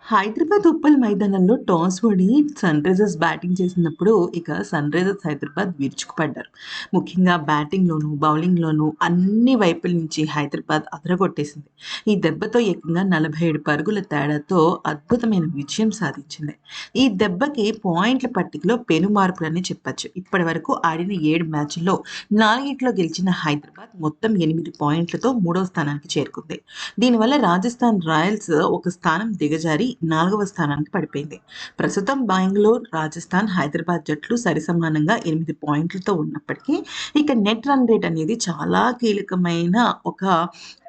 హైదరాబాద్ ఉప్పల్ మైదానంలో టాస్ ఓడి sun Risers batting చేసినప్పుడు ఇక సన్ రైజర్స్ హైదరాబాద్ విరుచుకుపడ్డారు. ముఖ్యంగా బ్యాటింగ్‌లోను, బౌలింగ్‌లోను అన్ని వైపుల నుంచి హైదరాబాద్ అదరగొట్టేసింది. ఈ దెబ్బతో ఏకంగా 47 పరుగుల తేడాతో అద్భుతమైన విజయం సాధించింది. ఈ దెబ్బకి పాయింట్ల పట్టికలో పెను మార్పులని చెప్పొచ్చు. ఇప్పటివరకు ఆడిన 7 మ్యాచ్‌ల్లో 4 గెలిచిన హైదరాబాద్ మొత్తం 8 పాయింట్లతో మూడో స్థానానికి చేరుకుంది. దీనివల్ల రాజస్థాన్ రాయల్స్ ఒక స్థానం దిగజారి 4వ స్థానానికి పడిపోయింది. ప్రస్తుతం బెంగుళూరు, రాజస్థాన్, హైదరాబాద్ జట్లు సరిసమానంగా 8 పాయింట్లతో ఉన్నప్పటికీ ఇక నెట్ రన్ రేట్ అనేది చాలా కీలకమైన ఒక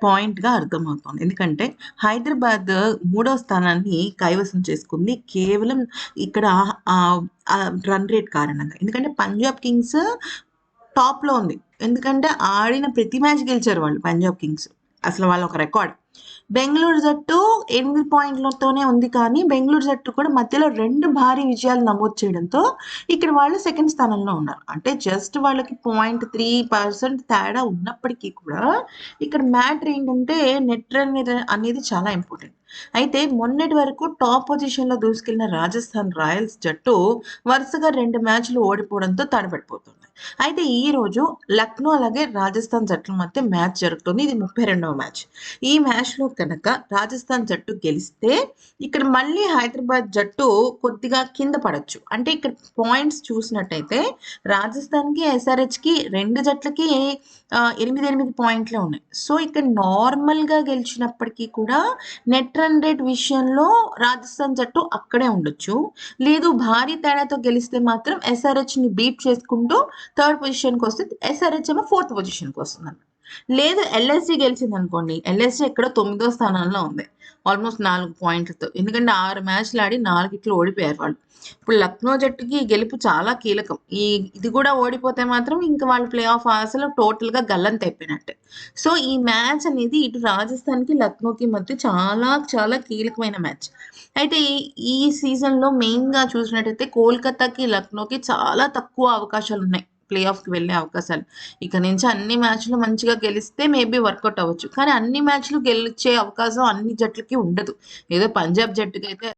పాయింట్‌గా అర్థమవుతోంది. ఎందుకంటే హైదరాబాద్ మూడో స్థానాన్ని కైవసం చేసుకుంది కేవలం ఇక్కడ ఆహ్, రన్ రేట్ కారణంగా. ఎందుకంటే పంజాబ్ కింగ్స్ టాప్‌లో ఉంది. ఎందుకంటే ఆడిన ప్రతి మ్యాచ్ గెలిచారు వాళ్ళు పంజాబ్ కింగ్స్. అసలు వాళ్ళొక రికార్డ్. బెంగుళూరు జట్టు 8 పాయింట్లతోనే ఉంది కానీ, బెంగుళూరు జట్టు కూడా మధ్యలో 2 భారీ విజయాలు నమోదు చేయడంతో, ఇక్కడ వాళ్ళు సెకండ్ స్థానంలో ఉన్నారు. అంటే జస్ట్ వాళ్ళకి 0.3% తేడా ఉన్నప్పటికీ కూడా, ఇక్కడ మ్యాటర్ ఏంటంటే నెట్ రన్ అనేది చాలా ఇంపార్టెంట్. అయితే మొన్నటి వరకు టాప్ పొజిషన్‌లో దూసుకెళ్ళిన రాజస్థాన్ రాయల్స్ జట్టు వరుసగా 2 మ్యాచ్‌లు ఓడిపోవడంతో తడబడిపోతుంది. అయితే ఈరోజు లక్నో అలాగే రాజస్థాన్ జట్ల మధ్య మ్యాచ్ జరుగుతుంది. ఇది 32వ మ్యాచ్. ఈ మ్యాచ్‌లో కనుక రాజస్థాన్ జట్టు గెలిస్తే ఇక్కడ మళ్ళీ హైదరాబాద్ జట్టు కొద్దిగా కింద పడొచ్చు. అంటే ఇక్కడ పాయింట్స్ చూసినట్టయితే రాజస్థాన్‌కి, ఎస్ఆర్‌హెచ్‌కి 2 జట్లకి 8 పాయింట్లే ఉన్నాయి. సో, ఇక్కడ నార్మల్‌గా గెలిచినప్పటికీ కూడా నెట్ రన్ రేట్ విషయంలో రాజస్థాన్ జట్టు అక్కడే ఉండొచ్చు. లేదు భారీ తేడాతో గెలిస్తే మాత్రం ఎస్ఆర్‌హెచ్‌ని బీట్ చేసుకుంటూ థర్డ్ పొజిషన్‌కొస్తే ఎస్ఆర్‌హెచ్ ఏమో ఫోర్త్ పొజిషన్‌కొస్తుందన్నమాట. లేదు ఎల్ఎస్‌జీ గెలిచిందనుకోండి. ఎల్ఎస్‌జీ ఎక్కడో 9దో స్థానంలో ఉంది. ఆల్‌మోస్ట్ 4 పాయింట్లతో. ఎందుకంటే 6 మ్యాచ్‌లు ఆడి 4 ఓడిపోయారు వాళ్ళు. ఇప్పుడు లక్నో జట్టుకి ఈ గెలుపు చాలా కీలకం. ఇది కూడా ఓడిపోతే మాత్రం ఇంక వాళ్ళు ప్లే ఆఫ్ ఆశలు టోటల్‌గా గల్లంతయిపోయినట్టే. సో, ఈ మ్యాచ్ అనేది ఇటు రాజస్థాన్‌కి, లక్నోకి మధ్య చాలా చాలా కీలకమైన మ్యాచ్. అయితే ఈ సీజన్‌లో మెయిన్‌గా చూసినట్టయితే కోల్‌కతాకి, లక్నోకి చాలా తక్కువ అవకాశాలున్నాయి. ప్లే ఆఫ్‌కి వెళ్ళే అవకాశాలు. ఇక నుంచి అన్ని మ్యాచ్‌లు మంచిగా గెలిస్తే మేబీ వర్కౌట్ అవ్వచ్చు. కానీ అన్ని మ్యాచ్‌లు గెలిచే అవకాశం అన్ని జట్లకి ఉండదు. ఏదో పంజాబ్ జట్టుకైతే